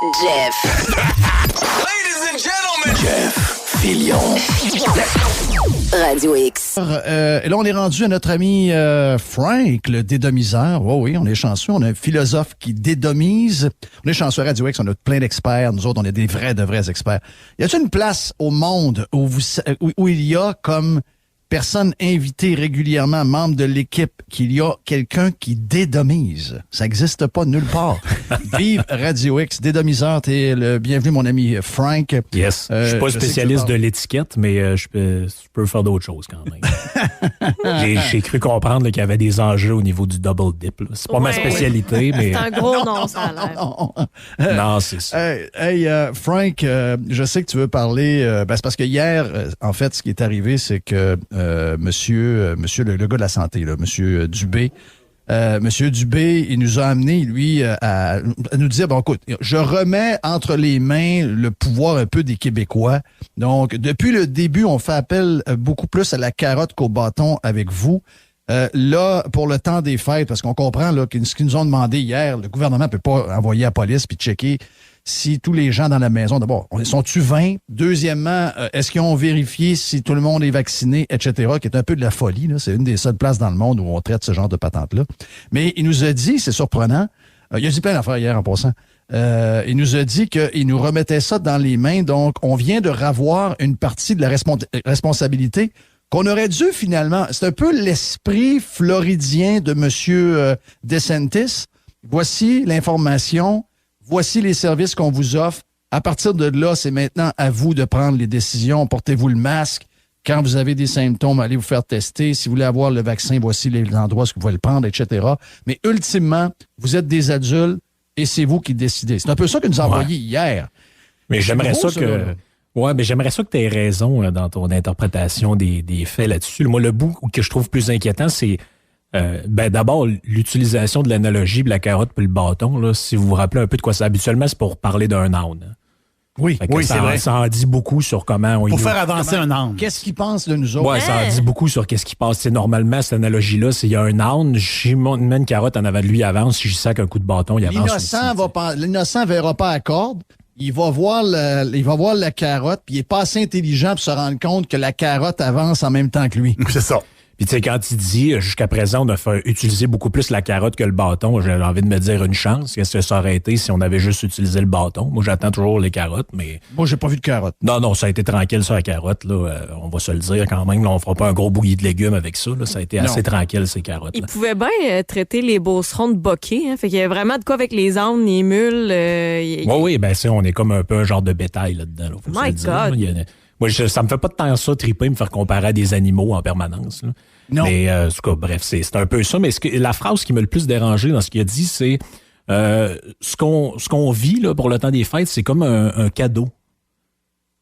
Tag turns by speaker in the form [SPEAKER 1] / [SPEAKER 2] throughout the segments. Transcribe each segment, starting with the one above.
[SPEAKER 1] Jeff.
[SPEAKER 2] Ladies and gentlemen.
[SPEAKER 3] Jeff Fillion.
[SPEAKER 1] Radio X.
[SPEAKER 4] Et là, on est rendu à notre ami Frank, le dédomiseur. Oh oui, on est chanceux. On a un philosophe qui dédomise. On est chanceux à Radio X. On a plein d'experts. Nous autres, on est des de vrais experts. Y a-t-il une place au monde où il y a comme personne invitée régulièrement, membre de l'équipe, qu'il y a quelqu'un qui dédomise? Ça n'existe pas nulle part. Vive Radio X, dédomiseur. T'es le bienvenu, mon ami Frank.
[SPEAKER 5] Yes. Je suis pas spécialiste de l'étiquette, mais je peux faire d'autres choses quand même. J'ai cru comprendre qu'il y avait des enjeux au niveau du double dip. Là. C'est pas ma spécialité, mais...
[SPEAKER 6] C'est un gros non, ça a l'air.
[SPEAKER 5] Non, c'est ça.
[SPEAKER 4] Hey, Frank, je sais que tu veux parler... c'est parce que hier, en fait, ce qui est arrivé, c'est que monsieur le gars de la santé, là, monsieur Dubé, il nous a amené, lui, à nous dire, bon, écoute, je remets entre les mains le pouvoir un peu des Québécois. Donc, depuis le début, on fait appel beaucoup plus à la carotte qu'au bâton avec vous. Là, pour le temps des fêtes, parce qu'on comprend là, ce qu'ils nous ont demandé hier, le gouvernement ne peut pas envoyer la police puis checker si tous les gens dans la maison, d'abord, sont-tu 20? Deuxièmement, est-ce qu'ils ont vérifié si tout le monde est vacciné, etc., qui est un peu de la folie. Là. C'est une des seules places dans le monde où on traite ce genre de patente-là. Mais il nous a dit, c'est surprenant, il a dit plein d'affaires hier en passant, il nous a dit qu'il nous remettait ça dans les mains. Donc, on vient de ravoir une partie de la responsabilité qu'on aurait dû finalement... C'est un peu l'esprit floridien de M. DeSantis. Voici l'information... Voici les services qu'on vous offre. À partir de là, c'est maintenant à vous de prendre les décisions. Portez-vous le masque. Quand vous avez des symptômes, allez vous faire tester. Si vous voulez avoir le vaccin, voici les endroits où vous pouvez le prendre, etc. Mais ultimement, vous êtes des adultes et c'est vous qui décidez. C'est un peu ça que nous a envoyé hier.
[SPEAKER 5] Mais j'aimerais ça que... Ouais, mais j'aimerais ça que tu aies raison dans ton interprétation des faits là-dessus. Moi, le bout que je trouve plus inquiétant, c'est... d'abord, l'utilisation de l'analogie de la carotte puis le bâton, là, si vous vous rappelez un peu de quoi c'est habituellement, c'est pour parler d'un âne.
[SPEAKER 4] Oui,
[SPEAKER 5] c'est vrai. Ça en dit beaucoup sur comment...
[SPEAKER 7] Pour faire avancer un âne.
[SPEAKER 4] Qu'est-ce qu'ils pensent de nous autres?
[SPEAKER 5] Oui, ça en dit beaucoup sur qu'est-ce qui passe. Normalement, cette analogie-là, c'est il y a un âne, je mets une carotte en avant de lui, il avance, si je sac un coup de bâton, il avance.
[SPEAKER 4] L'innocent verra pas à corde. Il va voir la carotte, puis il est pas assez intelligent pour se rendre compte que la carotte avance en même temps que lui.
[SPEAKER 7] C'est ça.
[SPEAKER 5] Puis tu sais, quand il dit, jusqu'à présent, on a fait utiliser beaucoup plus la carotte que le bâton, j'ai envie de me dire une chance. Qu'est-ce que ça aurait été si on avait juste utilisé le bâton? Moi, j'attends toujours les carottes, mais...
[SPEAKER 4] Moi, j'ai pas vu de carotte.
[SPEAKER 5] Non, ça a été tranquille, ça, la carotte. Là, on va se le dire quand même. Là, on fera pas un gros bouilli de légumes avec ça. Là, ça a été assez tranquille, ces carottes.
[SPEAKER 6] Il pouvait bien traiter les beaucerons de bokeh. Hein, fait qu'il y a vraiment de quoi avec les ânes, les mules.
[SPEAKER 5] Oui, on est comme un peu un genre de bétail là-dedans. Là, faut
[SPEAKER 6] My
[SPEAKER 5] se le
[SPEAKER 6] God!
[SPEAKER 5] dire. Moi, ça me fait pas de temps ça triper, me faire comparer à des animaux en permanence. Là.
[SPEAKER 4] Non.
[SPEAKER 5] Mais, en tout cas, bref, c'est un peu ça. Mais la phrase qui m'a le plus dérangé dans ce qu'il a dit, c'est ce qu'on vit là, pour le temps des fêtes, c'est comme un cadeau.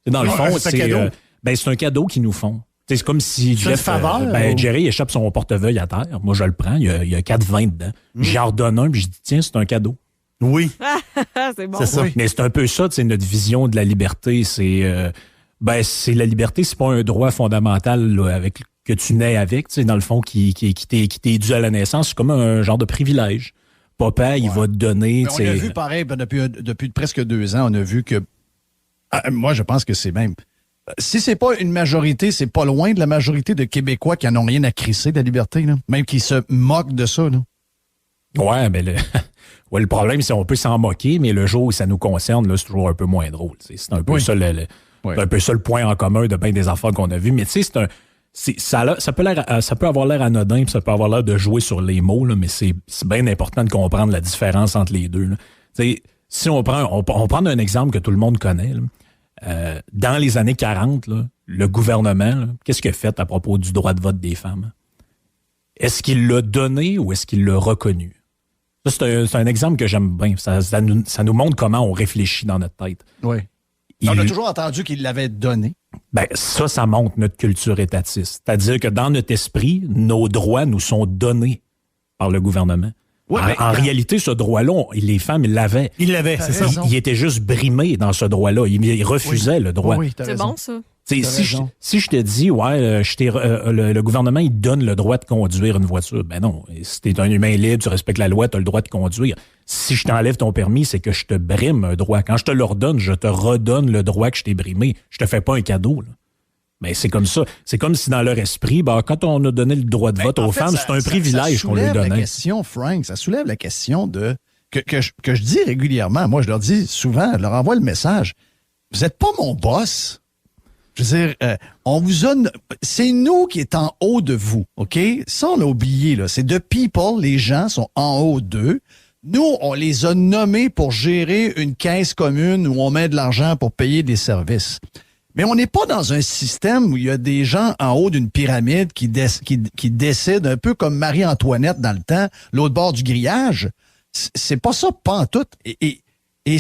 [SPEAKER 5] Dans le fond, c'est un cadeau qu'ils nous font. C'est comme si Jerry échappe son portefeuille à terre. Moi, je le prends. Il y a 4,20 dedans. J'en redonne un, puis je dis, tiens, c'est un cadeau.
[SPEAKER 7] Oui.
[SPEAKER 6] C'est bon.
[SPEAKER 7] C'est ça.
[SPEAKER 5] Mais c'est un peu ça, notre vision de la liberté. C'est la liberté, c'est pas un droit fondamental là, que tu nais avec, dans le fond, qui t'est dû à la naissance. C'est comme un genre de privilège. Papa, il va te donner...
[SPEAKER 4] Mais on a vu, pareil, depuis presque 2 ans, on a vu que... moi, je pense que c'est même... Si c'est pas une majorité, c'est pas loin de la majorité de Québécois qui en ont rien à crisser de la liberté, là. Même qui se moquent de ça, là.
[SPEAKER 5] Ouais, mais le problème, c'est qu'on peut s'en moquer, mais le jour où ça nous concerne, là, c'est toujours un peu moins drôle. C'est un peu ça c'est un peu ça le point en commun de bien des affaires qu'on a vues. Mais tu sais, ça peut avoir l'air anodin, puis ça peut avoir l'air de jouer sur les mots, là, mais c'est bien important de comprendre la différence entre les deux. Si on prend un exemple que tout le monde connaît, là, dans les années 40, là, le gouvernement, là, qu'est-ce qu'il a fait à propos du droit de vote des femmes? Est-ce qu'il l'a donné ou est-ce qu'il l'a reconnu? Ça, c'est un exemple que j'aime bien. Ça nous montre comment on réfléchit dans notre tête.
[SPEAKER 4] Oui. On a toujours entendu qu'il l'avait donné.
[SPEAKER 5] Ça montre notre culture étatiste. C'est-à-dire que dans notre esprit, nos droits nous sont donnés par le gouvernement.
[SPEAKER 4] Ouais,
[SPEAKER 5] en réalité, ce droit-là, les femmes, ils l'avaient.
[SPEAKER 7] Il l'avait, c'est ça.
[SPEAKER 5] Il était juste brimé dans ce droit-là. Il refusait le droit.
[SPEAKER 4] Oui,
[SPEAKER 6] c'est bon, ça.
[SPEAKER 5] Si je te dis, le gouvernement, il donne le droit de conduire une voiture, ben non. Si t'es un humain libre, tu respectes la loi, tu as le droit de conduire. Si je t'enlève ton permis, c'est que je te brime un droit. Quand je te le redonne, je te redonne le droit que je t'ai brimé. Je te fais pas un cadeau, là. Mais c'est comme ça. C'est comme si dans leur esprit, quand on a donné le droit de vote aux femmes, c'est un privilège qu'on leur donnait.
[SPEAKER 4] La question, Frank, ça soulève la question de que je dis régulièrement. Moi, je leur dis souvent, je leur envoie le message. Vous n'êtes pas mon boss. Je veux dire, on vous a... C'est nous qui est en haut de vous, OK? Ça, on a oublié, là. C'est the people, les gens sont en haut d'eux. Nous, on les a nommés pour gérer une caisse commune où on met de l'argent pour payer des services. Mais on n'est pas dans un système où il y a des gens en haut d'une pyramide qui décident, un peu comme Marie-Antoinette dans le temps, l'autre bord du grillage. C'est pas ça, pantoute. Et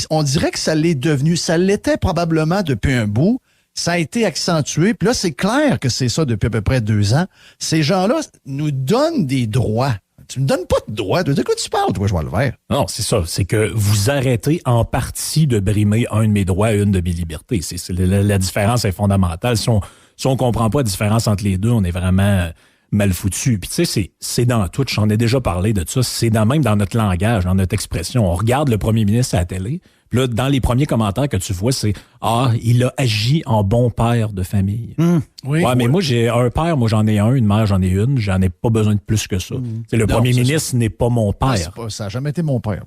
[SPEAKER 4] on dirait que ça l'est devenu. Ça l'était probablement depuis un bout. Ça a été accentué. Puis là, c'est clair que c'est ça depuis à peu près 2 ans. Ces gens-là nous donnent des droits. Tu me donnes pas de droits. De quoi tu parles, toi, je vois le vert?
[SPEAKER 5] Non, c'est ça. C'est que vous arrêtez en partie de brimer un de mes droits et une de mes libertés. La différence est fondamentale. Si on comprend pas la différence entre les deux, on est vraiment mal foutu. Puis tu sais, c'est dans tout. J'en ai déjà parlé de ça. C'est même dans notre langage, dans notre expression. On regarde le premier ministre à la télé. Puis là, dans les premiers commentaires que tu vois, c'est « Ah, il a agi en bon père de famille.
[SPEAKER 4] Oui,
[SPEAKER 5] mais moi, j'ai un père, moi j'en ai un, une mère, j'en ai une. J'en ai pas besoin de plus que ça. Le premier ministre n'est pas mon père.
[SPEAKER 4] Ça n'a jamais été mon père.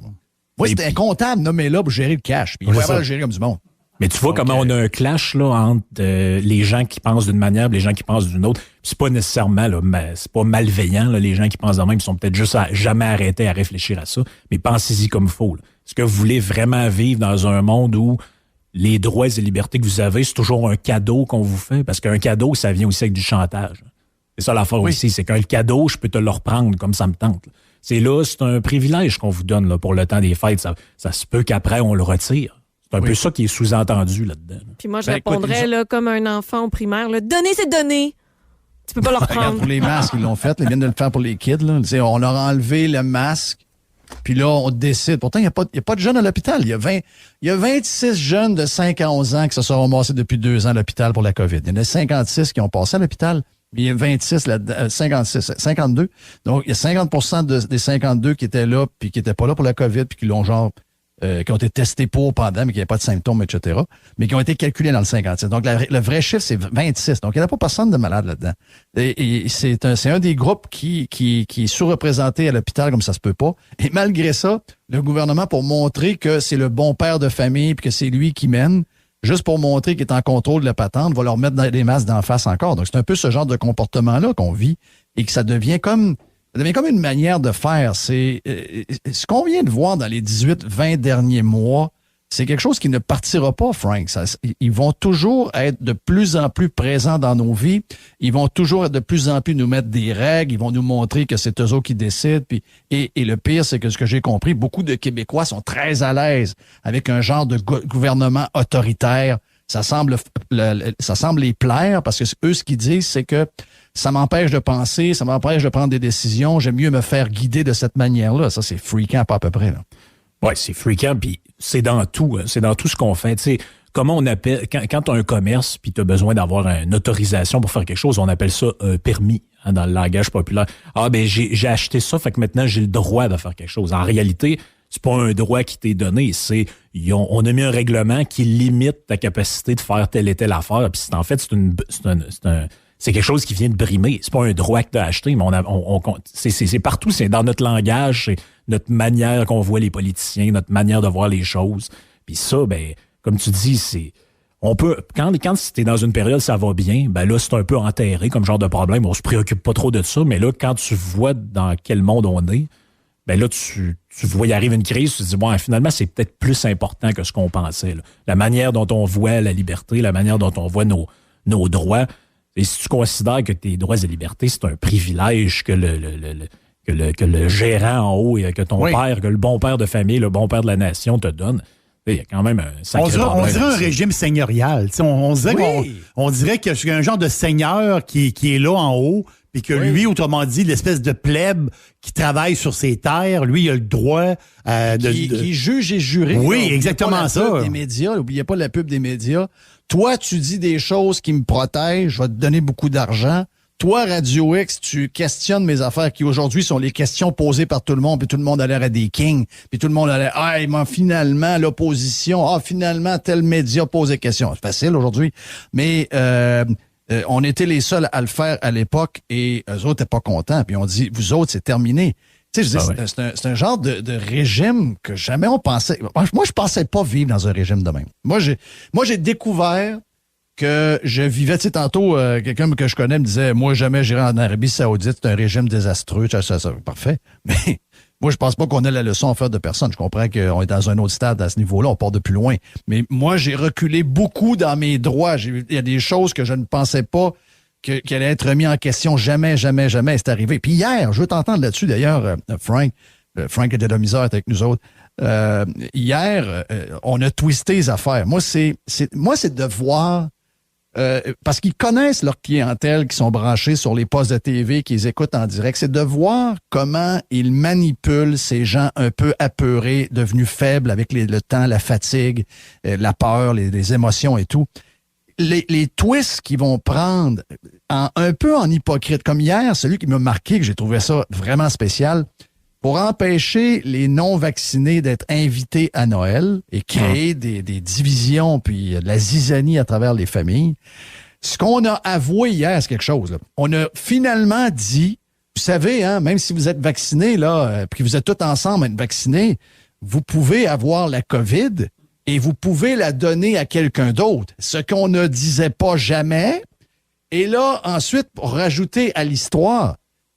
[SPEAKER 4] Moi, c'était un comptable nommé là pour gérer le cash. Puis il va le gérer comme du monde.
[SPEAKER 5] Mais tu vois comment on a un clash là, entre les gens qui pensent d'une manière et les gens qui pensent d'une autre. Puis c'est pas nécessairement, là, c'est pas malveillant, là, les gens qui pensent de même, ils sont peut-être juste jamais arrêtés à réfléchir à ça. Mais pensez-y comme il faut. Là. Est-ce que vous voulez vraiment vivre dans un monde où les droits et libertés que vous avez, c'est toujours un cadeau qu'on vous fait? Parce qu'un cadeau, ça vient aussi avec du chantage. C'est ça l'affaire aussi, c'est qu'un cadeau, je peux te le reprendre comme ça me tente. C'est un privilège qu'on vous donne là, pour le temps des fêtes. Ça se peut qu'après, on le retire. C'est un peu ça qui est sous-entendu là-dedans. Là.
[SPEAKER 6] Puis moi, je répondrais là, comme un enfant au primaire, là, donner, c'est donner. Tu peux pas le reprendre.
[SPEAKER 4] Regarde, pour les masques, ils l'ont fait. Ils viennent de le faire pour les kids. Là. On leur a enlevé le masque. Puis là, on décide. Pourtant, il n'y a pas de jeunes à l'hôpital. Il y a 26 jeunes de 5 à 11 ans qui se sont ramassés depuis 2 ans à l'hôpital pour la COVID. Il y en a 56 qui ont passé à l'hôpital. Il y a 52. Donc, il y a 50% des 52 qui étaient là puis qui n'étaient pas là pour la COVID puis qui l'ont qui ont été testés pendant, mais qui n'avaient pas de symptômes, etc., mais qui ont été calculés dans le 56. Donc, le vrai chiffre, c'est 26. Donc, il n'y a pas personne de malade là-dedans. Et c'est un des groupes qui est sous-représenté à l'hôpital comme ça se peut pas. Et malgré ça, le gouvernement, pour montrer que c'est le bon père de famille et que c'est lui qui mène, juste pour montrer qu'il est en contrôle de la patente, va leur mettre des masques d'en face encore. Donc, c'est un peu ce genre de comportement-là qu'on vit et que ça devient comme une manière de faire. C'est ce qu'on vient de voir dans les 18-20 derniers mois, c'est quelque chose qui ne partira pas, Frank. Ils vont toujours être de plus en plus présents dans nos vies. Ils vont toujours être de plus en plus nous mettre des règles. Ils vont nous montrer que c'est eux autres qui décident. Et le pire, c'est que ce que j'ai compris, beaucoup de Québécois sont très à l'aise avec un genre de gouvernement autoritaire. Ça semble les plaire parce que eux, ce qu'ils disent, c'est que ça m'empêche de penser, ça m'empêche de prendre des décisions. J'aime mieux me faire guider de cette manière-là. Ça, c'est freakant, pas à peu près.
[SPEAKER 5] Oui, c'est freakant, puis c'est dans tout. Hein. C'est dans tout ce qu'on fait. Tu sais, comment on appelle... Quand tu as un commerce puis tu as besoin d'avoir une autorisation pour faire quelque chose, on appelle ça un permis dans le langage populaire. Ah, ben j'ai acheté ça, fait que maintenant, j'ai le droit de faire quelque chose. En réalité, c'est pas un droit qui t'est donné. On a mis un règlement qui limite ta capacité de faire telle et telle affaire. Puis en fait, c'est quelque chose qui vient de brimer. C'est pas un droit que tu as acheté, mais c'est partout. C'est dans notre langage, c'est notre manière qu'on voit les politiciens, notre manière de voir les choses. Puis ça, ben, comme tu dis, on peut, quand t'es dans une période, ça va bien, ben là, c'est un peu enterré comme genre de problème. On se préoccupe pas trop de ça, mais là, quand tu vois dans quel monde on est, ben là, tu vois, il arrive une crise, tu te dis, bon, finalement, c'est peut-être plus important que ce qu'on pensait. Là. La manière dont on voit la liberté, la manière dont on voit nos droits. Et si tu considères que tes droits et libertés, c'est un privilège que le gérant en haut et que ton père, que le bon père de famille, le bon père de la nation te donne, il y a quand même un sacré problème.
[SPEAKER 3] On dirait un régime seigneurial. On dirait qu'il y a un genre de seigneur qui est là en haut, puis que lui, autrement dit, l'espèce de plèbe qui travaille sur ses terres, lui, il a le droit
[SPEAKER 4] qui juge et juré.
[SPEAKER 3] Oui, exactement ça.
[SPEAKER 4] Des médias, n'oubliez pas la pub des médias. Toi, tu dis des choses qui me protègent, je vais te donner beaucoup d'argent. Toi, Radio X, tu questionnes mes affaires qui aujourd'hui sont les questions posées par tout le monde, puis tout le monde a l'air à des kings, puis tout le monde a l'air, finalement, l'opposition, finalement, tel média pose des questions. C'est facile aujourd'hui, mais on était les seuls à le faire à l'époque et eux autres n'étaient pas contents, puis on dit, vous autres, c'est terminé. Tu sais, c'est un genre de régime que jamais on pensait. Moi, je pensais pas vivre dans un régime de même. Moi, j'ai découvert que je vivais, tu sais, tantôt, quelqu'un que je connais me disait, moi, jamais j'irai en Arabie Saoudite, c'est un régime désastreux, ça, parfait. Mais moi, je pense pas qu'on ait la leçon à faire de personne. Je comprends qu'on est dans un autre stade à ce niveau-là, on part de plus loin. Mais moi, j'ai reculé beaucoup dans mes droits. Il y a des choses que je ne pensais pas qui allaient être remis en question. Jamais, jamais, jamais c'est arrivé. Puis hier, je veux t'entendre là-dessus, d'ailleurs, Frank était de la misère avec nous autres. Hier, on a twisté les affaires. Moi, c'est de voir parce qu'ils connaissent leur clientèle qui sont branchés sur les postes de TV, qui les écoutent en direct, c'est de voir comment ils manipulent ces gens un peu apeurés, devenus faibles avec le temps, la fatigue, la peur, les émotions et tout. Les twists qu'ils vont prendre un peu en hypocrite, comme hier, celui qui m'a marqué, que j'ai trouvé ça vraiment spécial, pour empêcher les non-vaccinés d'être invités à Noël et créer des divisions puis de la zizanie à travers les familles. Ce qu'on a avoué hier, c'est quelque chose. Là. On a finalement dit, vous savez, hein, même si vous êtes vaccinés, là, puis vous êtes tous ensemble à être vaccinés, vous pouvez avoir la COVID et vous pouvez la donner à quelqu'un d'autre. Ce qu'on ne disait pas jamais. Et là, ensuite, pour rajouter à l'histoire,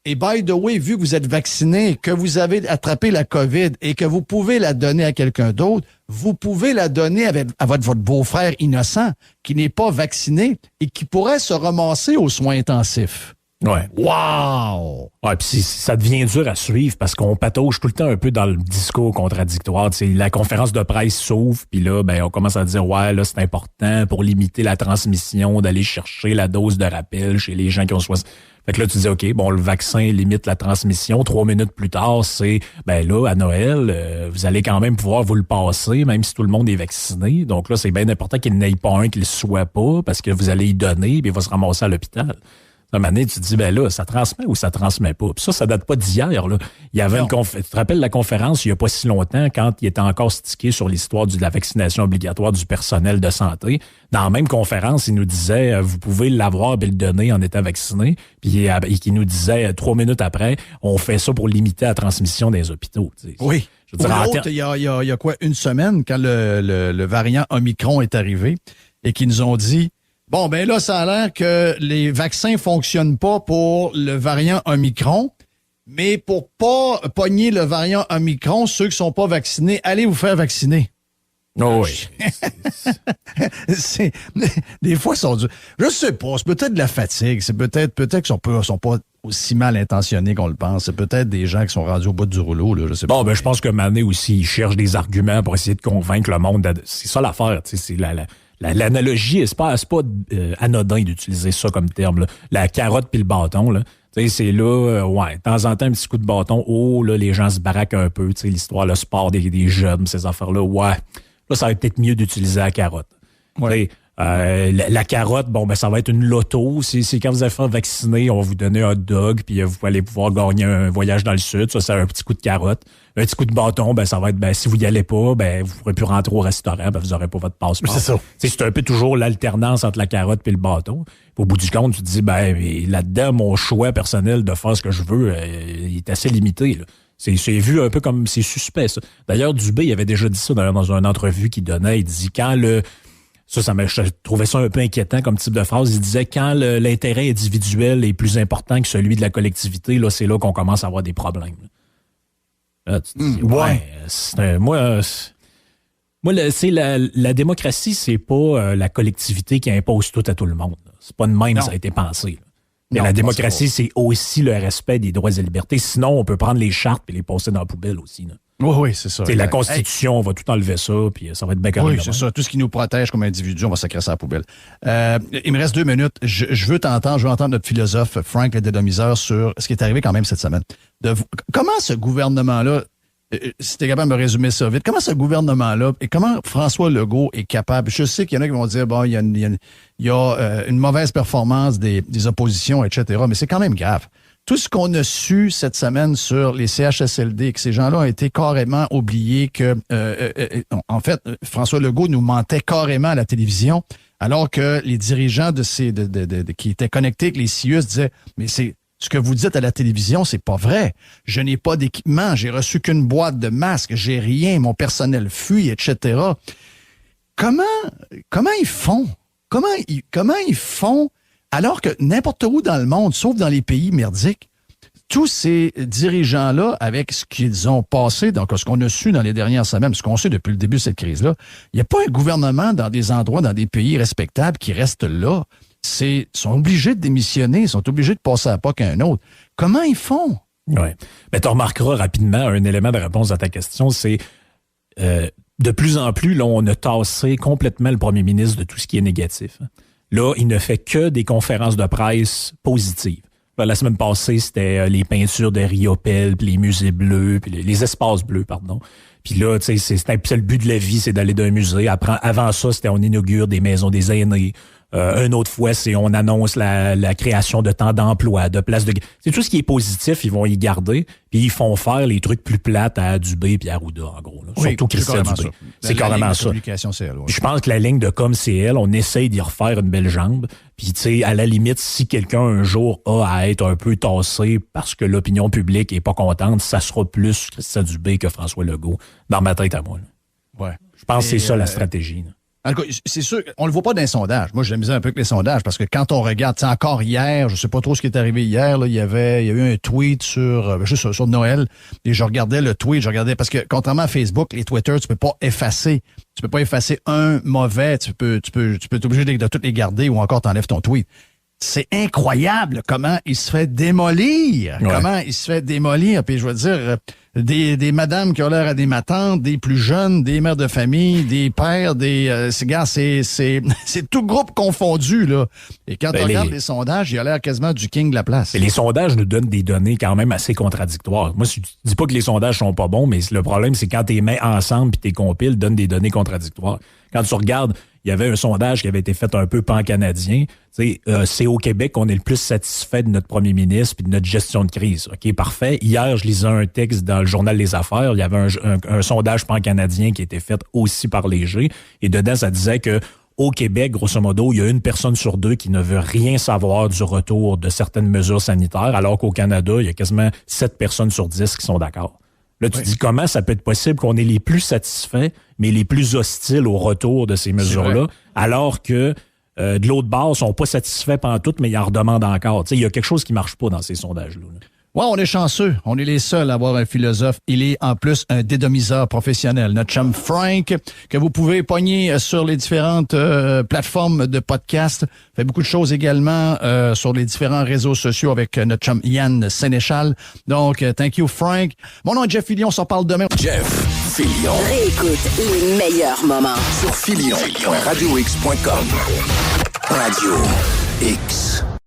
[SPEAKER 4] et by the way, vu que vous êtes vacciné, que vous avez attrapé la COVID et que vous pouvez la donner à quelqu'un d'autre, vous pouvez la donner à votre beau-frère innocent qui n'est pas vacciné et qui pourrait se ramasser aux soins intensifs.
[SPEAKER 5] Ouais.
[SPEAKER 4] Wow!
[SPEAKER 5] Ouais, puis ça devient dur à suivre parce qu'on patauge tout le temps un peu dans le discours contradictoire. Tu sais, la conférence de presse s'ouvre, puis là, on commence à dire, ouais, là, c'est important pour limiter la transmission d'aller chercher la dose de rappel chez les gens qui ont Fait que là, tu dis, OK, bon, le vaccin limite la transmission. 3 minutes plus tard, c'est, là, à Noël, vous allez quand même pouvoir vous le passer, même si tout le monde est vacciné. Donc là, c'est bien important qu'il n'y ait pas un qui le soit pas, parce que vous allez y donner, puis il va se ramasser à l'hôpital. À un moment donné, tu te dis, là, ça transmet ou ça transmet pas? Puis ça date pas d'hier, là. Il y avait tu te rappelles la conférence, il y a pas si longtemps, quand il était encore stické sur l'histoire de la vaccination obligatoire du personnel de santé. Dans la même conférence, il nous disait, vous pouvez l'avoir et le donner en étant vacciné. Puis il nous disait, 3 minutes après, on fait ça pour limiter la transmission des hôpitaux. T'sais.
[SPEAKER 4] Oui. Il y a quoi, une semaine, quand le variant Omicron est arrivé et qu'ils nous ont dit, bon, là, ça a l'air que les vaccins fonctionnent pas pour le variant Omicron, mais pour pas pogner le variant Omicron, ceux qui sont pas vaccinés, allez vous faire vacciner.
[SPEAKER 5] Oh oui.
[SPEAKER 4] Des fois, ils sont durs. Je sais pas, c'est peut-être de la fatigue, c'est peut-être qu'ils sont pas aussi mal intentionnés qu'on le pense. C'est peut-être des gens qui sont rendus au bout du rouleau, là, je sais pas.
[SPEAKER 5] Bon, je pense que Mané aussi, il cherche des arguments pour essayer de convaincre le monde. C'est ça l'affaire, tu sais, c'est l'analogie, c'est pas anodin d'utiliser ça comme terme. Là. La carotte puis le bâton, là. C'est là, de temps en temps, un petit coup de bâton. Oh, là, les gens se baraquent un peu. L'histoire, le sport des jeunes, ces affaires-là. Ouais. Là, ça va être peut-être mieux d'utiliser la carotte. Ouais. La carotte, ça va être une loto. C'est quand vous allez faire vacciner, on va vous donner un hot dog, puis vous allez pouvoir gagner un voyage dans le sud. Ça, c'est un petit coup de carotte. Un petit coup de bâton, ça va être, si vous y allez pas, vous pourrez plus rentrer au restaurant, vous aurez pas votre passeport.
[SPEAKER 4] C'est ça.
[SPEAKER 5] C'est un peu toujours l'alternance entre la carotte et le bâton. Au bout du compte, tu te dis, là-dedans, mon choix personnel de faire ce que je veux, il est assez limité, là. C'est vu un peu comme, c'est suspect, ça. D'ailleurs, Dubé, il avait déjà dit ça dans une entrevue qu'il donnait. Il dit, je trouvais ça un peu inquiétant comme type de phrase. Il disait, quand l'intérêt individuel est plus important que celui de la collectivité, là, c'est là qu'on commence à avoir des problèmes. Là, tu te dis, la démocratie, c'est pas la collectivité qui impose tout à tout le monde. Là. C'est pas de même, ça a été pensé. Là. Mais la démocratie, c'est aussi le respect des droits et libertés. Sinon, on peut prendre les chartes et les passer dans la poubelle aussi. Là.
[SPEAKER 4] Oui, c'est ça.
[SPEAKER 5] La Constitution, on va tout enlever ça, puis ça va être bien correct.
[SPEAKER 4] Oui, c'est ça. Tout ce qui nous protège comme individu, on va sacrer ça à la poubelle. Il me reste 2 minutes. Je veux entendre notre philosophe Frank le dédomiseur sur ce qui est arrivé quand même cette semaine. Comment ce gouvernement-là, si t'es capable de me résumer ça vite, comment ce gouvernement-là et comment François Legault est capable, je sais qu'il y en a qui vont dire, bon, il y a une mauvaise performance des oppositions, etc., mais c'est quand même grave. Tout ce qu'on a su cette semaine sur les CHSLD, que ces gens-là ont été carrément oubliés, que en fait, François Legault nous mentait carrément à la télévision, alors que les dirigeants qui étaient connectés avec les CIUS disaient, mais c'est ce que vous dites à la télévision, c'est pas vrai. Je n'ai pas d'équipement, j'ai reçu qu'une boîte de masques, j'ai rien, mon personnel fuit, etc. Comment ils font? Comment ils font alors que n'importe où dans le monde, sauf dans les pays merdiques, tous ces dirigeants-là, avec ce qu'ils ont passé, donc ce qu'on a su dans les dernières semaines, ce qu'on sait depuis le début de cette crise-là, il n'y a pas un gouvernement dans des endroits, dans des pays respectables qui reste là. Sont obligés de démissionner, ils sont obligés de passer à pas qu'un autre. Comment ils font?
[SPEAKER 5] Oui. Mais tu remarqueras rapidement un élément de réponse à ta question, c'est de plus en plus, là, on a tassé complètement le premier ministre de tout ce qui est négatif. Là, il ne fait que des conférences de presse positives. La semaine passée, c'était les peintures de Riopelle, puis les musées bleus, puis les espaces bleus, pardon. Puis là, tu sais, c'est le but de la vie, c'est d'aller d'un musée. Avant ça, c'était on inaugure des maisons des aînés. Une autre fois, c'est on annonce la création de temps d'emploi, de places de... C'est tout ce qui est positif, ils vont y garder, puis ils font faire les trucs plus plates à Dubé puis à Arruda, en gros. Là.
[SPEAKER 4] Oui,
[SPEAKER 5] surtout Christian Dubé. C'est carrément ça.
[SPEAKER 4] CL, ouais.
[SPEAKER 5] Je pense que la ligne de CL, on essaye d'y refaire une belle jambe. Puis, tu sais, à la limite, si quelqu'un un jour a à être un peu tassé parce que l'opinion publique est pas contente, ça sera plus Christian Dubé que François Legault, dans ma tête à moi. Là.
[SPEAKER 4] Ouais.
[SPEAKER 5] Je pense que c'est ça la stratégie. Là.
[SPEAKER 4] En tout cas, c'est sûr, on le voit pas dans les sondages. Moi, je l'amusais un peu avec les sondages parce que quand on regarde, encore hier, je sais pas trop ce qui est arrivé hier, là, il y a eu un tweet sur Noël et je regardais le tweet, parce que contrairement à Facebook, les Twitter, tu peux pas effacer un mauvais, tu peux être obligé de tous les garder ou encore t'enlèves ton tweet. C'est incroyable comment il se fait démolir. Ouais. Comment il se fait démolir. Puis je veux dire, des madames qui ont l'air à des matantes, des plus jeunes, des mères de famille, des pères, c'est tout groupe confondu, là. Et quand on regarde les sondages, il a l'air quasiment du king de la place.
[SPEAKER 5] Et les sondages nous donnent des données quand même assez contradictoires. Moi, je dis pas que les sondages sont pas bons, mais le problème, c'est quand t'es mets ensemble puis t'es compiles, donnent des données contradictoires. Quand tu regardes, il y avait un sondage qui avait été fait un peu pan-canadien. C'est au Québec qu'on est le plus satisfait de notre premier ministre et de notre gestion de crise. OK, parfait. Hier, je lisais un texte dans le journal Les Affaires. Il y avait un sondage pan-canadien qui était fait aussi par Léger. Et dedans, ça disait que au Québec, grosso modo, il y a 1 personne sur 2 qui ne veut rien savoir du retour de certaines mesures sanitaires, alors qu'au Canada, il y a quasiment 7 personnes sur 10 qui sont d'accord. Là, tu dis comment ça peut être possible qu'on est les plus satisfaits, mais les plus hostiles au retour de ces mesures-là, alors que de l'autre bord, ils sont pas satisfaits pantoute, mais ils en redemandent encore. Il y a quelque chose qui marche pas dans ces sondages-là.
[SPEAKER 4] Ouais, on est chanceux. On est les seuls à avoir un philosophe. Il est en plus un dédomiseur professionnel. Notre chum Frank, que vous pouvez pogner sur les différentes plateformes de podcast. Fait beaucoup de choses également sur les différents réseaux sociaux avec notre chum Yann Sénéchal. Donc, thank you Frank. Mon nom est Jeff Fillion, on s'en parle demain.
[SPEAKER 2] Jeff Fillion.
[SPEAKER 1] Réécoute les meilleurs moments
[SPEAKER 2] sur Fillion. radiox.com. Radio X.